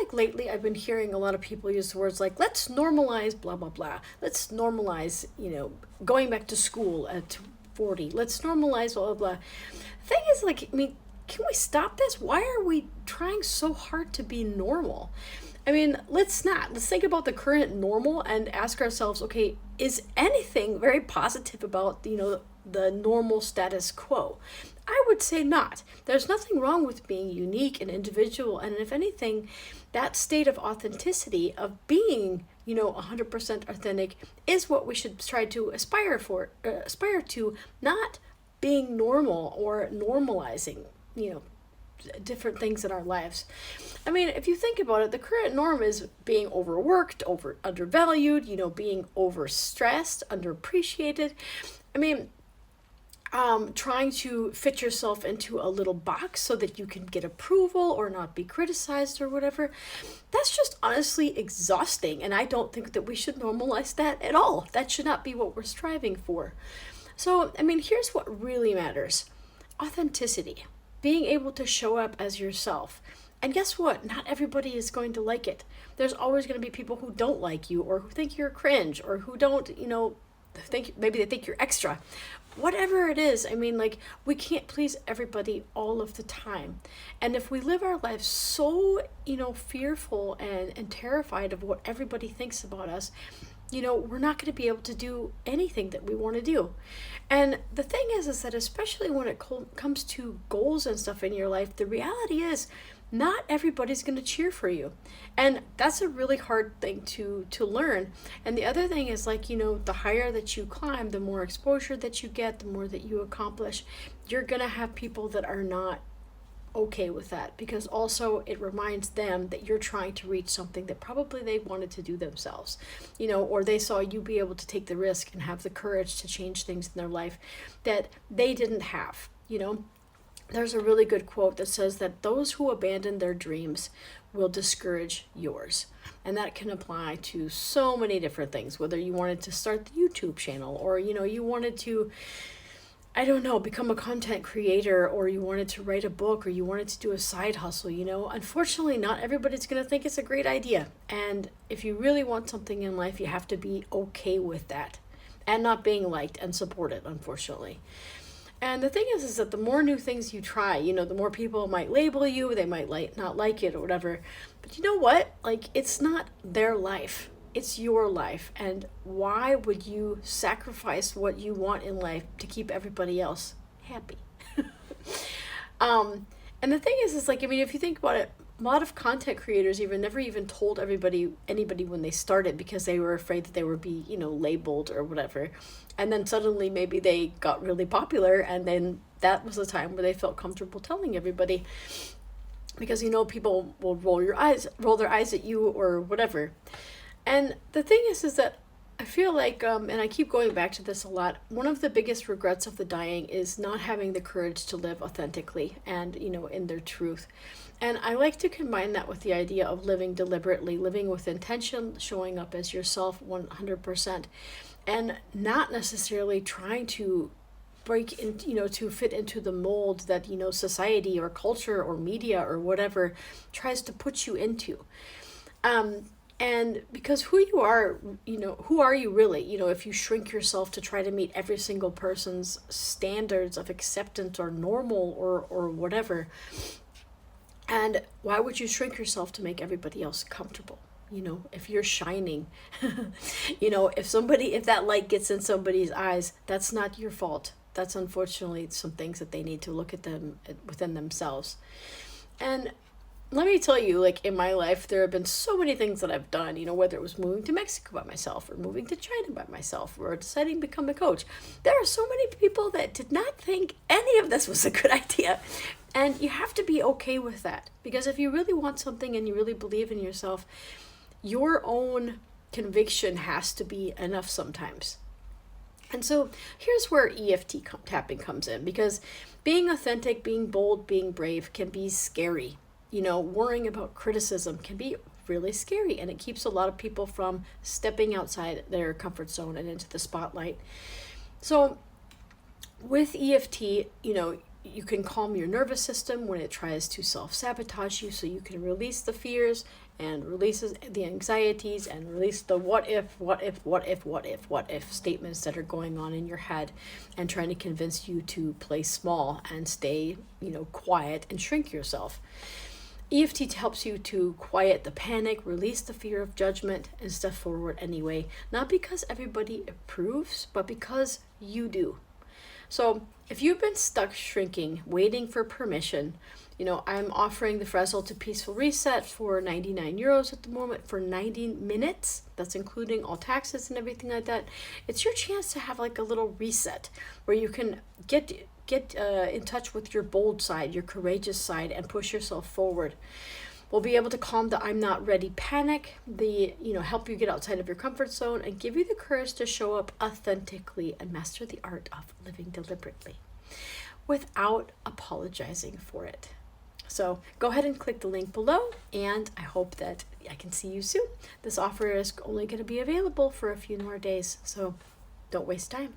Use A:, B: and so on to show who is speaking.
A: like lately I've been hearing a lot of people use the words like, let's normalize blah, blah, blah. Let's normalize, going back to school at 40. Let's normalize blah, blah, blah. The thing is, like, I mean, can we stop this? Why are we trying so hard to be normal? I mean, let's not. Let's think about the current normal and ask ourselves, okay, is anything very positive about, the normal status quo? I would say not. There's nothing wrong with being unique and individual. And if anything, that state of authenticity, of being, 100% authentic, is what we should try to aspire to, not being normal or normalizing, different things in our lives. I mean, if you think about it, the current norm is being overworked, undervalued, being overstressed, underappreciated. I mean, trying to fit yourself into a little box so that you can get approval or not be criticized or whatever. That's just honestly exhausting. And I don't think that we should normalize that at all. That should not be what we're striving for. So, I mean, here's what really matters. Authenticity. Being able to show up as yourself. And guess what? Not everybody is going to like it. There's always going to be people who don't like you, or who think you're cringe, or who don't, maybe they think you're extra. Whatever it is, I mean, like, we can't please everybody all of the time. And if we live our lives so, fearful and terrified of what everybody thinks about us, we're not going to be able to do anything that we want to do. And the thing is that especially when it comes to goals and stuff in your life, the reality is not everybody's going to cheer for you. And that's a really hard thing to learn. And the other thing is, like, the higher that you climb, the more exposure that you get, the more that you accomplish, you're going to have people that are not okay with that, because also it reminds them that you're trying to reach something that probably they wanted to do themselves, or they saw you be able to take the risk and have the courage to change things in their life that they didn't have. There's a really good quote that says that those who abandon their dreams will discourage yours. And that can apply to so many different things, whether you wanted to start the YouTube channel, or you wanted to, I don't know, become a content creator, or you wanted to write a book, or you wanted to do a side hustle. Unfortunately, not everybody's going to think it's a great idea. And if you really want something in life, you have to be okay with that and not being liked and supported, unfortunately. And the thing is that the more new things you try, the more people might label you, they might not like it or whatever. But you know what? Like, it's not their life. It's your life. And why would you sacrifice what you want in life to keep everybody else happy? And the thing is like, I mean, if you think about it, a lot of content creators never even told anybody when they started, because they were afraid that they would be, labeled or whatever. And then suddenly maybe they got really popular, and then that was the time where they felt comfortable telling everybody, because, people will roll their eyes at you or whatever. And the thing is that I feel like, and I keep going back to this a lot, one of the biggest regrets of the dying is not having the courage to live authentically and, in their truth. And I like to combine that with the idea of living deliberately, living with intention, showing up as yourself 100%, and not necessarily trying to break in, to fit into the mold that, society or culture or media or whatever tries to put you into. And because who you are, who are you really? If you shrink yourself to try to meet every single person's standards of acceptance or normal or whatever. And why would you shrink yourself to make everybody else comfortable? If you're shining, if that light gets in somebody's eyes, that's not your fault. That's unfortunately some things that they need to look at them within themselves. And let me tell you, like, in my life, there have been so many things that I've done, whether it was moving to Mexico by myself, or moving to China by myself, or deciding to become a coach. There are so many people that did not think any of this was a good idea. And you have to be okay with that. Because if you really want something and you really believe in yourself, your own conviction has to be enough sometimes. And so here's where EFT tapping comes in, because being authentic, being bold, being brave can be scary. Worrying about criticism can be really scary, and it keeps a lot of people from stepping outside their comfort zone and into the spotlight. So with EFT, you can calm your nervous system when it tries to self-sabotage you, so you can release the fears and releases the anxieties and release the what if statements that are going on in your head and trying to convince you to play small and stay, quiet and shrink yourself. EFT helps you to quiet the panic, release the fear of judgment, and step forward anyway. Not because everybody approves, but because you do. So if you've been stuck shrinking, waiting for permission, I'm offering the Frazzle to Peaceful Reset for 99 euros at the moment for 90 minutes. That's including all taxes and everything like that. It's your chance to have like a little reset where you can get in touch with your bold side, your courageous side, and push yourself forward. We'll be able to calm the I'm not ready panic, help you get outside of your comfort zone and give you the courage to show up authentically and master the art of living deliberately without apologizing for it. So go ahead and click the link below, and I hope that I can see you soon. This offer is only going to be available for a few more days, so don't waste time.